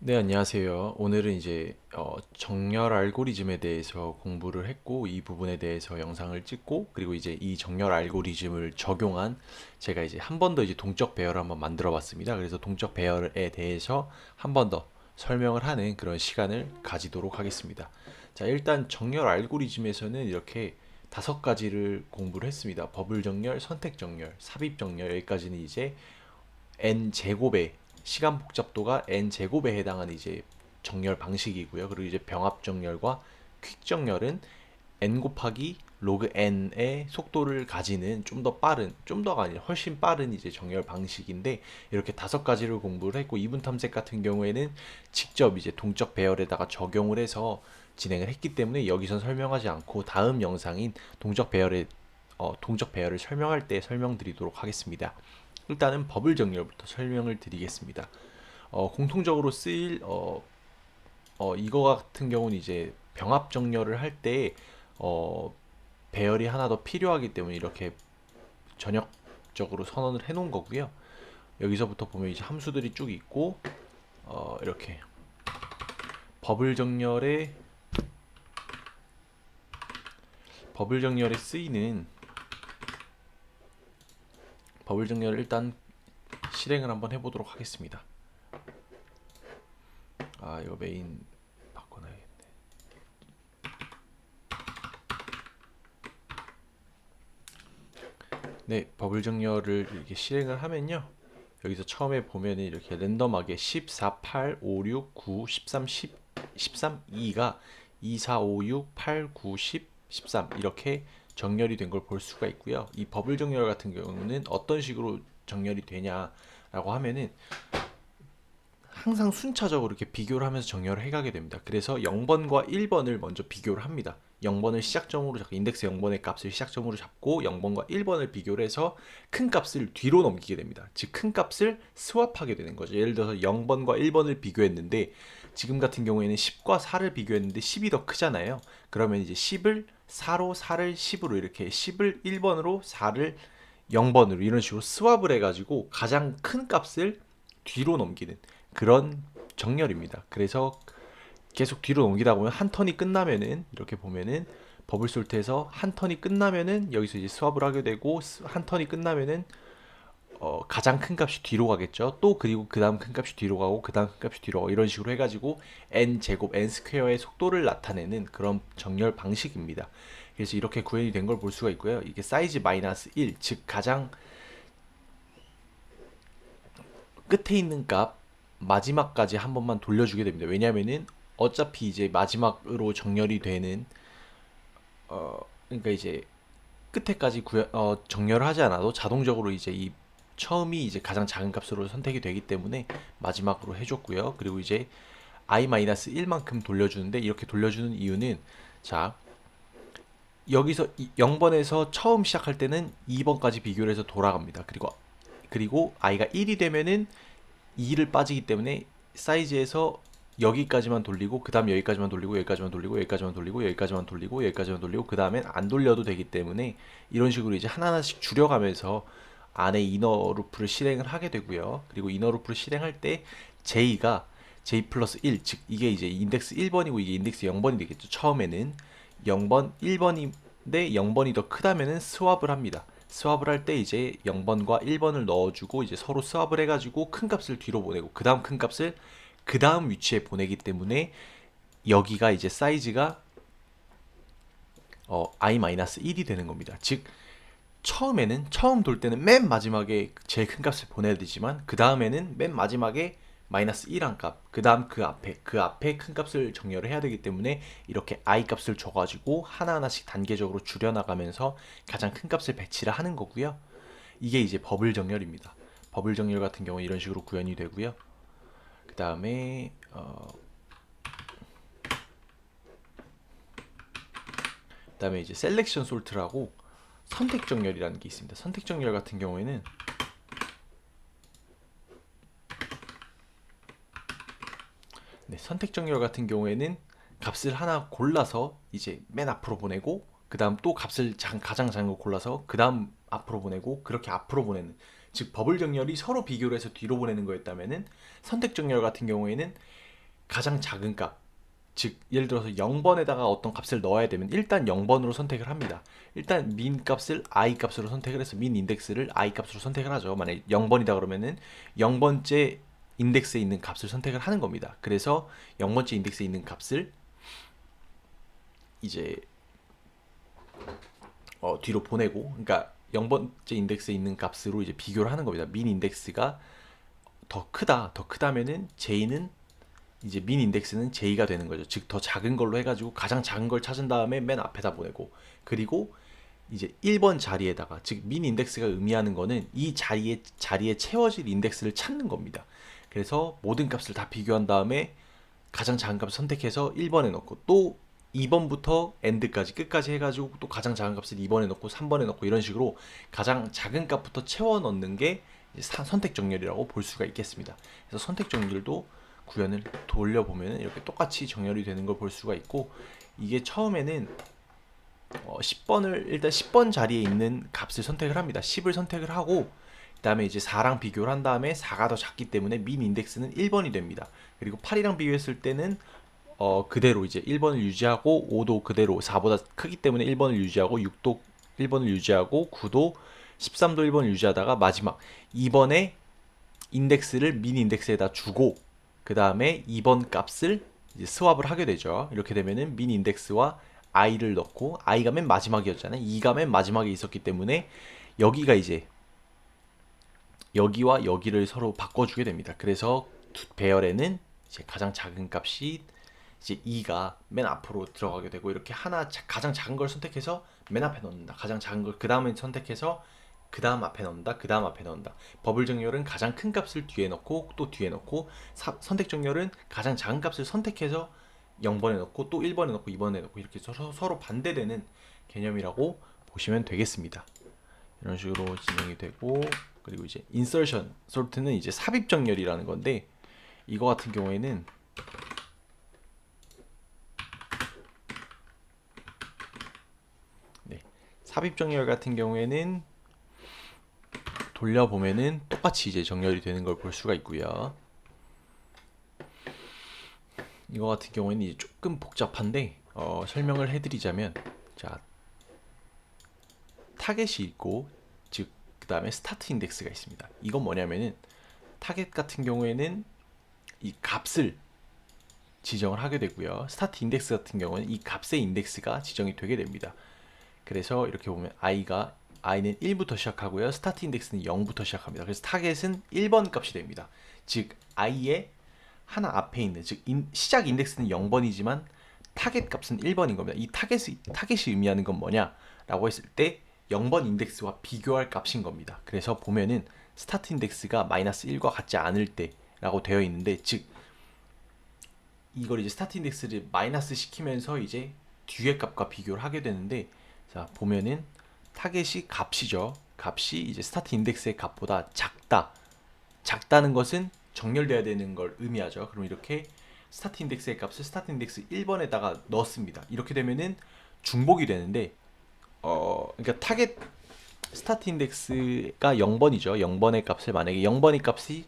네, 안녕하세요. 오늘은 이제 정렬 알고리즘에 대해서 공부를 했고, 이 부분에 대해서 영상을 찍고, 그리고 이제 이 정렬 알고리즘을 적용한 제가 이제 한 번 더 이제 동적 배열을 한번 만들어 봤습니다. 그래서 동적 배열에 대해서 한 번 더 설명을 하는 그런 시간을 가지도록 하겠습니다. 자, 일단 정렬 알고리즘에서는 이렇게 다섯 가지를 공부를 했습니다. 버블 정렬, 선택 정렬, 삽입 정렬, 여기까지는 이제 n 제곱의 시간 복잡도가 n 제곱에 해당하는 이제 정렬 방식이고요. 그리고 이제 병합 정렬과 퀵 정렬은 n 곱하기 로그 n의 속도를 가지는 좀 더 빠른, 좀 더가 아니라 훨씬 빠른 이제 정렬 방식인데, 이렇게 다섯 가지를 공부를 했고, 이분 탐색 같은 경우에는 직접 이제 동적 배열에다가 적용을 해서 진행을 했기 때문에 여기선 설명하지 않고 다음 영상인 동적 배열을 설명할 때 설명드리도록 하겠습니다. 일단은 버블 정렬부터 설명을 드리겠습니다. 공통적으로 쓰일 이거 같은 경우는 이제 병합 정렬을 할 때 배열이 하나 더 필요하기 때문에 이렇게 전역적으로 선언을 해 놓은 거고요. 여기서부터 보면 이제 함수들이 쭉 있고, 이렇게 버블 정렬에 버블 정렬에 쓰이는 버블 정렬을 일단 실행을 한번 해보도록 하겠습니다. 이거 메인 바꿔놔야겠네. 네, 버블 정렬을 이렇게 실행을 하면요. 여기서 처음에 보면은 이렇게 랜덤하게 14, 8, 5, 6, 9, 13, 10, 13, 2가 2, 4, 5, 6, 8, 9, 10, 13 이렇게 정렬이 된 걸 볼 수가 있고요. 이 버블 정렬 같은 경우는 어떤 식으로 정렬이 되냐라고 하면은 항상 순차적으로 이렇게 비교를 하면서 정렬을 해가게 됩니다. 그래서 0번과 1번을 먼저 비교를 합니다. 0번을 시작점으로 잡고 인덱스 0번의 값을 시작점으로 잡고 0번과 1번을 비교를 해서 큰 값을 뒤로 넘기게 됩니다. 즉 큰 값을 스왑하게 되는 거죠. 예를 들어서 0번과 1번을 비교했는데 지금 같은 경우에는 10과 4를 비교했는데 10이 더 크잖아요. 그러면 이제 10을 4로 4를 10으로 이렇게 10을 1번으로 4를 0번으로 이런 식으로 스왑을 해가지고 가장 큰 값을 뒤로 넘기는 그런 정렬입니다. 그래서 계속 뒤로 넘기다 보면 한 턴이 끝나면은 이렇게 보면은 버블 솔트에서 한 턴이 끝나면은 여기서 이제 스왑을 하게 되고 한 턴이 끝나면은 가장 큰 값이 뒤로 가겠죠. 또 그리고 그 다음 큰 값이 뒤로 가고 그 다음 큰 값이 뒤로 가고 이런 식으로 해가지고 n 제곱 n 스퀘어의 속도를 나타내는 그런 정렬 방식입니다. 그래서 이렇게 구현이 된 걸 볼 수가 있고요. 이게 사이즈 마이너스 1, 즉 가장 끝에 있는 값 마지막까지 한 번만 돌려주게 됩니다. 왜냐면은 어차피 이제 마지막으로 정렬이 되는 그러니까 이제 끝에까지 정렬을 하지 않아도 자동적으로 이제 이 처음이 이제 가장 작은 값으로 선택이 되기 때문에 마지막으로 해줬고요. 그리고 이제 i-1만큼 돌려주는데 이렇게 돌려주는 이유는 자 여기서 0번에서 처음 시작할 때는 2번까지 비교를 해서 돌아갑니다. 그리고 i가 1이 되면은 2를 빠지기 때문에 사이즈에서 여기까지만 돌리고 그 다음 여기까지만 돌리고 여기까지만 돌리고 여기까지만 돌리고 여기까지만 돌리고 여기까지만 돌리고 그 다음엔 안 돌려도 되기 때문에 이런 식으로 이제 하나하나씩 줄여가면서 안에 이너 루프를 실행을 하게 되고요. 그리고 이너 루프를 실행할 때 j가 j 플러스 1, 즉 이게 이제 인덱스 1번이고 이게 인덱스 0번이 되겠죠. 처음에는 0번, 1번인데 0번이 더 크다면은 스왑을 합니다. 스왑을 할 때 이제 0번과 1번을 넣어주고 이제 서로 스왑을 해가지고 큰 값을 뒤로 보내고 그 다음 큰 값을 그 다음 위치에 보내기 때문에 여기가 이제 사이즈가 i-1이 되는 겁니다. 즉 처음 돌 때는 맨 마지막에 제일 큰 값을 보내야 되지만 그 다음에는 맨 마지막에 마이너스 1한 값, 그 다음 그 앞에 큰 값을 정렬을 해야 되기 때문에 이렇게 i 값을 줘가지고 하나하나씩 단계적으로 줄여나가면서 가장 큰 값을 배치를 하는 거고요. 이게 이제 버블 정렬입니다. 버블 정렬 같은 경우 이런 식으로 구현이 되고요. 그 다음에 그다음에 이제 셀렉션 솔트라고 선택 정렬이라는 게 있습니다. 선택 정렬 같은 경우에는 선택 정렬 같은 경우에는 값을 하나 골라서 이제 맨 앞으로 보내고 그 다음 또 값을 가장 작은 거 골라서 그 다음 앞으로 보내고 그렇게 앞으로 보내는, 즉 버블 정렬이 서로 비교를 해서 뒤로 보내는 거였다면은 선택 정렬 같은 경우에는 가장 작은 값, 즉 예를 들어서 0번에다가 어떤 값을 넣어야 되면 일단 0번으로 선택을 합니다. 일단 민 값을 i 값으로 선택을 해서 민 인덱스를 i 값으로 선택을 하죠. 만약에 0번이다 그러면은 0번째 인덱스에 있는 값을 선택을 하는 겁니다. 그래서 0번째 인덱스에 있는 값을 이제 뒤로 보내고, 그러니까 0번째 인덱스에 있는 값으로 이제 비교를 하는 겁니다. 민 인덱스가 더 크다면은 j는 이제 민 인덱스는 j가 되는 거죠. 즉 더 작은 걸로 해가지고 가장 작은 걸 찾은 다음에 맨 앞에다 보내고, 그리고 이제 1번 자리에다가, 즉 민 인덱스가 의미하는 거는 이 자리에 채워질 인덱스를 찾는 겁니다. 그래서 모든 값을 다 비교한 다음에 가장 작은 값을 선택해서 1번에 넣고, 또 2번부터 엔드까지 끝까지 해가지고 또 가장 작은 값을 2번에 넣고 3번에 넣고, 이런 식으로 가장 작은 값부터 채워 넣는 게 선택 정렬이라고 볼 수가 있겠습니다. 그래서 선택 정렬도 구현을 돌려보면 이렇게 똑같이 정렬이 되는 걸 볼 수가 있고, 이게 처음에는 10번을 일단 10번 자리에 있는 값을 선택을 합니다. 10을 선택을 하고 그 다음에 이제 4랑 비교를 한 다음에 4가 더 작기 때문에 민 인덱스는 1번이 됩니다. 그리고 8이랑 비교했을 때는 그대로 이제 1번을 유지하고, 5도 그대로 4보다 크기 때문에 1번을 유지하고, 6도 1번을 유지하고, 9도 13도 1번을 유지하다가 마지막 2번에 인덱스를 민 인덱스에다 주고, 그 다음에 2번 값을 이제 스왑을 하게 되죠. 이렇게 되면은 민 인덱스와 i를 넣고, i가 맨 마지막이었잖아요. 2가 맨 마지막에 있었기 때문에 여기가 이제 여기와 여기를 서로 바꿔주게 됩니다. 그래서 배열에는 이제 가장 작은 값이 이제 2가 맨 앞으로 들어가게 되고, 이렇게 가장 작은 걸 선택해서 맨 앞에 넣는다. 가장 작은 걸 그 다음에 선택해서 그 다음 앞에 넣는다. 그 다음 앞에 넣는다. 버블 정렬은 가장 큰 값을 뒤에 넣고 또 뒤에 넣고, 선택 정렬은 가장 작은 값을 선택해서 0번에 넣고 또 1번에 넣고 2번에 넣고, 이렇게 서로 반대되는 개념이라고 보시면 되겠습니다. 이런 식으로 진행이 되고, 그리고 이제 인서션 솔트는 이제 삽입 정렬이라는 건데, 이거 같은 경우에는 삽입 정렬 같은 경우에는 돌려보면은 똑같이 이제 정렬이 되는 걸 볼 수가 있고요. 이거 같은 경우에는 이제 조금 복잡한데 설명을 해드리자면, 자, 타겟이 있고, 즉 그 다음에 스타트 인덱스가 있습니다. 이건 뭐냐면은 타겟 같은 경우에는 이 값을 지정을 하게 되고요. 스타트 인덱스 같은 경우는 이 값의 인덱스가 지정이 되게 됩니다. 그래서 이렇게 보면 i는 1부터 시작하고요. 스타트 인덱스는 0부터 시작합니다. 그래서 타겟은 1번 값이 됩니다. 즉 i의 하나 앞에 있는, 즉 시작 인덱스는 0번이지만 타겟 값은 1번인 겁니다. 이 타겟이 의미하는 건 뭐냐라고 했을 때 0번 인덱스와 비교할 값인 겁니다. 그래서 보면은 스타트 인덱스가 -1과 같지 않을 때라고 되어 있는데, 즉 이걸 이제 스타트 인덱스를 마이너스 시키면서 이제 뒤의 값과 비교를 하게 되는데, 자 보면은 타겟이 값이죠. 값이 이제 스타트 인덱스의 값보다 작다는 것은 정렬돼야 되는 걸 의미하죠. 그럼 이렇게 스타트 인덱스의 값을 스타트 인덱스 1번에다가 넣습니다. 이렇게 되면은 중복이 되는데, 그러니까 타겟 스타트 인덱스가 0번이죠. 0번의 값을, 만약에 0번의 값이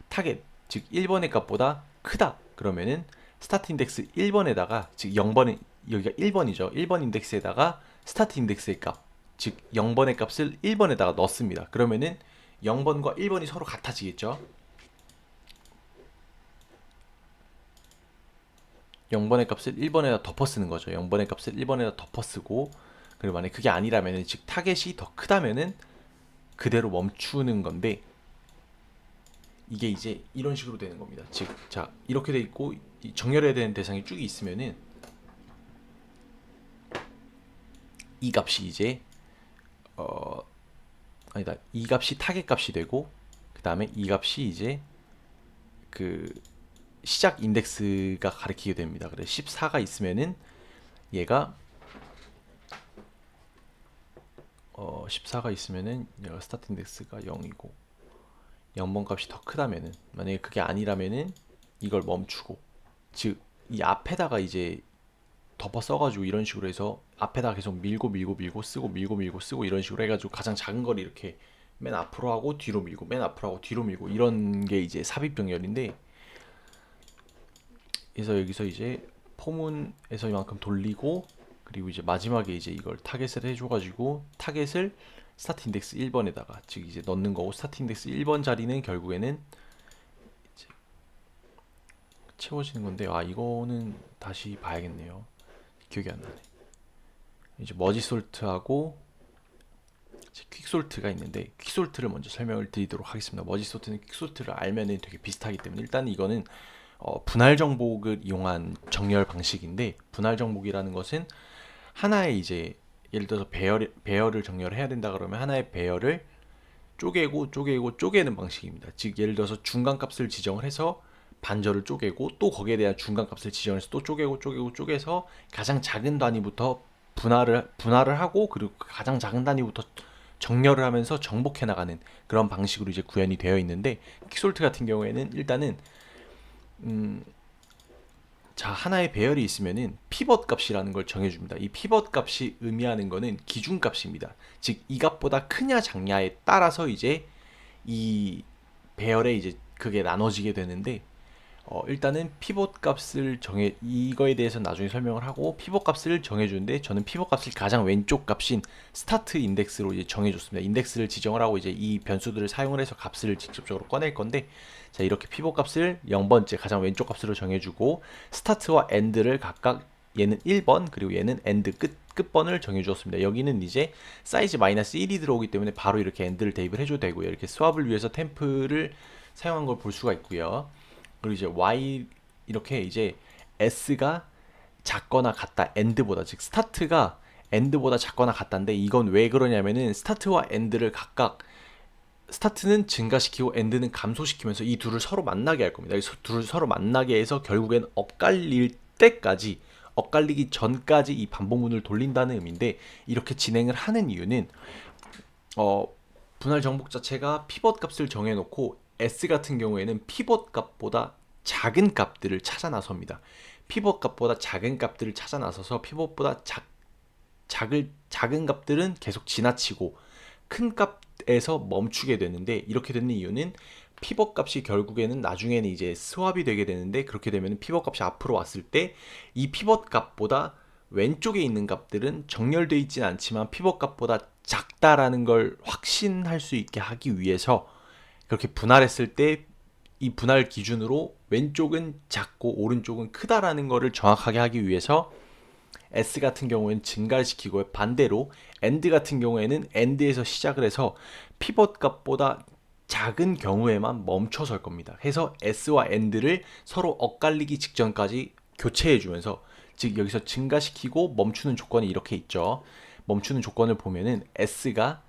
타겟, 즉 1번의 값보다 크다 그러면은 스타트 인덱스 1번에다가, 즉 0번은 여기가 1번이죠. 1번 인덱스에다가 스타트 인덱스의 값, 즉 0번의 값을 1번에다가 넣습니다. 그러면은 0번과 1번이 서로 같아지겠죠. 0번의 값을 1번에다 덮어 쓰는 거죠. 0번의 값을 1번에다 덮어 쓰고, 그리고 만약에 그게 아니라면은, 즉 타겟이 더 크다면은 그대로 멈추는 건데, 이게 이제 이런 식으로 되는 겁니다. 즉, 자, 이렇게 돼 있고 정렬해야 되는 대상이 쭉 있으면은 이 값이 이제 아니다. 이 값이 타겟 값이 되고, 그 다음에 이 값이 이제 그 시작 인덱스가 가리키게 됩니다. 그래서 14가 있으면은 얘가 14가 있으면은 얘가 스타트 인덱스가 0이고, 0번 값이 더 크다면은, 만약에 그게 아니라면은 이걸 멈추고, 즉 이 앞에다가 이제 덮어 써가지고 이런 식으로 해서 앞에다가 계속 밀고 쓰고 밀고 쓰고, 이런 식으로 해가지고 가장 작은 걸 이렇게 맨 앞으로 하고 뒤로 밀고, 맨 앞으로 하고 뒤로 밀고, 이런 게 이제 삽입 병렬인데, 그래서 여기서 이제 포문에서 이만큼 돌리고, 그리고 이제 마지막에 이제 이걸 타겟을 해줘가지고 타겟을 스타트 인덱스 1번에다가 즉 이제 넣는 거고, 스타트 인덱스 1번 자리는 결국에는 이제 채워지는 건데, 아 이거는 다시 봐야겠네요. 기억이 안 나네. 이제 머지 솔트하고 퀵솔트가 있는데, 퀵솔트를 먼저 설명을 드리도록 하겠습니다. 머지 솔트는 퀵솔트를 알면은 되게 비슷하기 때문에, 일단 이거는 분할 정복을 이용한 정렬 방식인데, 분할 정복이라는 것은 하나의 이제 예를 들어서 배열을 정렬해야 된다 그러면 하나의 배열을 쪼개는 방식입니다. 즉 예를 들어서 중간값을 지정을 해서 반절을 쪼개고, 또 거기에 대한 중간값을 지정해서 또 쪼개서 가장 작은 단위부터 분할을 하고, 그리고 가장 작은 단위부터 정렬을 하면서 정복해 나가는 그런 방식으로 이제 구현이 되어 있는데, 퀵솔트 같은 경우에는 일단은 자, 하나의 배열이 있으면은 피벗 값이라는 걸 정해줍니다. 이 피벗 값이 의미하는 거는 기준 값입니다. 즉, 이 값보다 크냐 작냐에 따라서 이제 이 배열에 이제 그게 나눠지게 되는데, 일단은 피벗 값을 이거에 대해서 나중에 설명을 하고, 피벗 값을 정해주는데, 저는 피벗 값을 가장 왼쪽 값인 스타트 인덱스로 이제 정해줬습니다. 인덱스를 지정을 하고 이제 이 변수들을 사용을 해서 값을 직접적으로 꺼낼 건데, 자, 이렇게 피벗 값을 0번째 가장 왼쪽 값으로 정해주고, 스타트와 엔드를 각각 얘는 1번 그리고 얘는 엔드 끝번을 정해주었습니다. 여기는 이제 사이즈 마이너스 1이 들어오기 때문에 바로 이렇게 엔드를 대입을 해줘도 되고요. 이렇게 스왑을 위해서 템프를 사용한 걸 볼 수가 있고요. 그리고 이제 y 이렇게 이제 s가 작거나 같다 end보다, 즉 스타트가 end보다 작거나 같다인데, 이건 왜 그러냐면은 스타트와 end를 각각 스타트는 증가시키고 end는 감소시키면서 이 둘을 서로 만나게 할 겁니다. 이 둘을 서로 만나게 해서 결국엔 엇갈리기 전까지 이 반복문을 돌린다는 의미인데, 이렇게 진행을 하는 이유는 분할 정복 자체가 피벗 값을 정해놓고 S 같은 경우에는 피벗 값보다 작은 값들을 찾아 나섭니다. 피벗 값보다 작은 값들을 찾아 나서서 피벗보다 작은 값들은 계속 지나치고 큰 값에서 멈추게 되는데, 이렇게 되는 이유는 피벗 값이 결국에는 나중에는 이제 스왑이 되게 되는데, 그렇게 되면 피벗 값이 앞으로 왔을 때 이 피벗 값보다 왼쪽에 있는 값들은 정렬되어 있지는 않지만 피벗 값보다 작다라는 걸 확신할 수 있게 하기 위해서, 그렇게 분할했을 때 이 분할 기준으로 왼쪽은 작고 오른쪽은 크다라는 거를 정확하게 하기 위해서 S 같은 경우에는 증가를 시키고, 반대로 AND 같은 경우에는 AND에서 시작을 해서 피벗 값보다 작은 경우에만 멈춰설 겁니다. 해서 S와 AND를 서로 엇갈리기 직전까지 교체해주면서, 즉 여기서 증가시키고 멈추는 조건이 이렇게 있죠. 멈추는 조건을 보면은 S가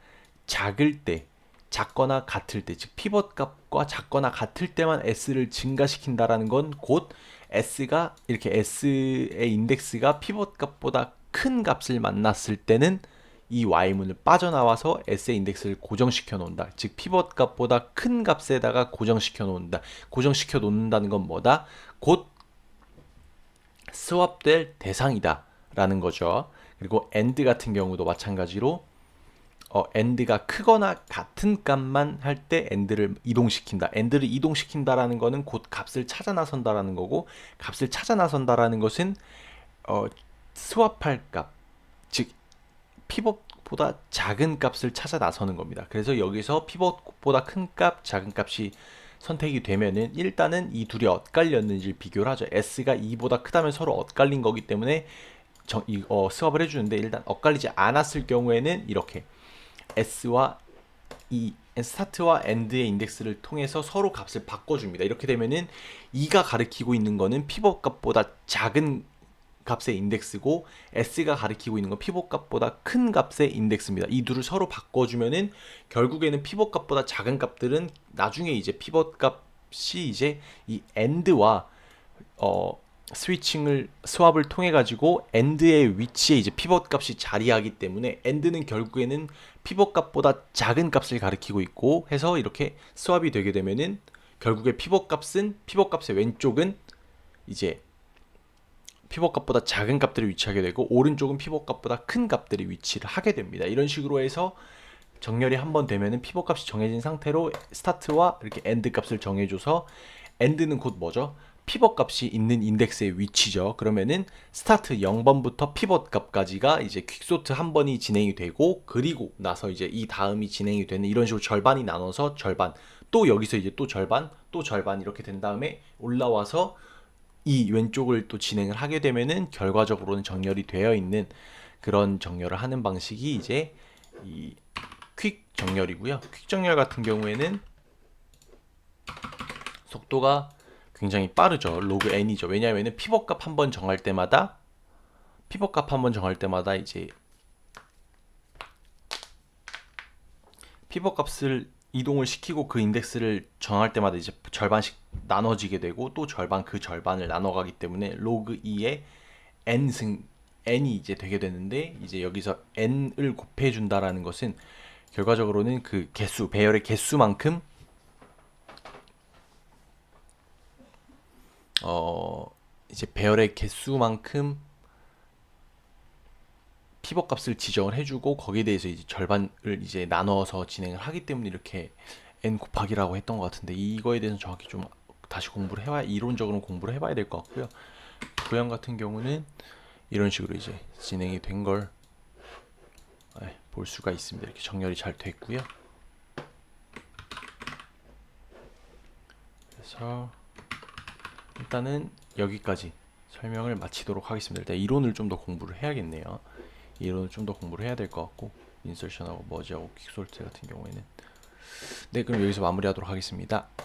작을 때, 작거나 같을 때, 즉 피벗 값과 작거나 같을 때만 S를 증가시킨다라는 건, 곧 S가 이렇게 S의 인덱스가 피벗 값보다 큰 값을 만났을 때는 이 Y문을 빠져나와서 S의 인덱스를 고정시켜 놓는다. 즉 피벗 값보다 큰 값에다가 고정시켜 놓는다. 고정시켜 놓는다는 건 뭐다? 곧 스왑될 대상이다 라는 거죠. 그리고 AND 같은 경우도 마찬가지로 end가 크거나 같은 값만 할 때 end를 이동시킨다. end를 이동시킨다라는 거는 곧 값을 찾아 나선다라는 거고, 값을 찾아 나선다라는 것은 스왑할 값, 즉 피벗보다 작은 값을 찾아 나서는 겁니다. 그래서 여기서 피벗보다 큰 값, 작은 값이 선택이 되면은 일단은 이 둘이 엇갈렸는지 비교를 하죠. S가 2보다 크다면 서로 엇갈린 거기 때문에 스왑을 해주는데, 일단 엇갈리지 않았을 경우에는 이렇게 S와 이 스타트와 end의 인덱스를 통해서 서로 값을 바꿔줍니다. 이렇게 되면은 2가 가리키고 있는 거는 피벗 값보다 작은 값의 인덱스고, S가 가리키고 있는 건 피벗 값보다 큰 값의 인덱스입니다. 이 둘을 서로 바꿔주면은 결국에는 피벗 값보다 작은 값들은 나중에 이제 피벗 값이 이제 이 end와 스왑을 통해 가지고 end의 위치에 이제 피벗 값이 자리하기 때문에 end는 결국에는 피벗 값보다 작은 값을 가리키고 있고 해서, 이렇게 스왑이 되게 되면은 결국에 피벗 값의 왼쪽은 이제 피벗 값보다 작은 값들이 위치하게 되고, 오른쪽은 피벗 값보다 큰 값들이 위치를 하게 됩니다. 이런 식으로 해서 정렬이 한번 되면은 피벗 값이 정해진 상태로 스타트와 이렇게 엔드 값을 정해줘서, 엔드는 곧 뭐죠? 피벗 값이 있는 인덱스의 위치죠. 그러면은 스타트 0번부터 피벗 값까지가 이제 퀵소트 한 번이 진행이 되고, 그리고 나서 이제 이 다음이 진행이 되는, 이런 식으로 절반이 나눠서 절반, 또 여기서 이제 또 절반, 또 절반 이렇게 된 다음에 올라와서 이 왼쪽을 또 진행을 하게 되면은 결과적으로는 정렬이 되어 있는 그런 정렬을 하는 방식이 이제 이 퀵 정렬이고요. 퀵 정렬 같은 경우에는 속도가 굉장히 빠르죠. 로그 n이죠. 왜냐하면 피벗 값 한 번 정할 때마다 이제 피벗 값을 이동을 시키고 그 인덱스를 정할 때마다 이제 절반씩 나눠지게 되고, 또 절반, 그 절반을 나눠가기 때문에 로그 2의 n이 이제 되게 되는데, 이제 여기서 n을 곱해 준다라는 것은 결과적으로는 그 개수, 배열의 개수만큼 이제 배열의 개수만큼 피벗 값을 지정을 해주고, 거기에 대해서 이제 절반을 이제 나눠서 진행을 하기 때문에 이렇게 n 곱하기라고 했던 것 같은데, 이거에 대해서 정확히 좀 다시 공부를 해봐야, 이론적으로 공부를 해봐야 될 것 같고요. 도형 같은 경우는 이런 식으로 이제 진행이 된 걸 볼 수가 있습니다. 이렇게 정렬이 잘 됐고요. 그래서 일단은 여기까지 설명을 마치도록 하겠습니다. 일단 이론을 좀 더 공부를 해야겠네요. 이론을 좀 더 공부를 해야 될 것 같고, 인설션하고 머지하고 퀵솔트 같은 경우에는. 네, 그럼 여기서 마무리하도록 하겠습니다.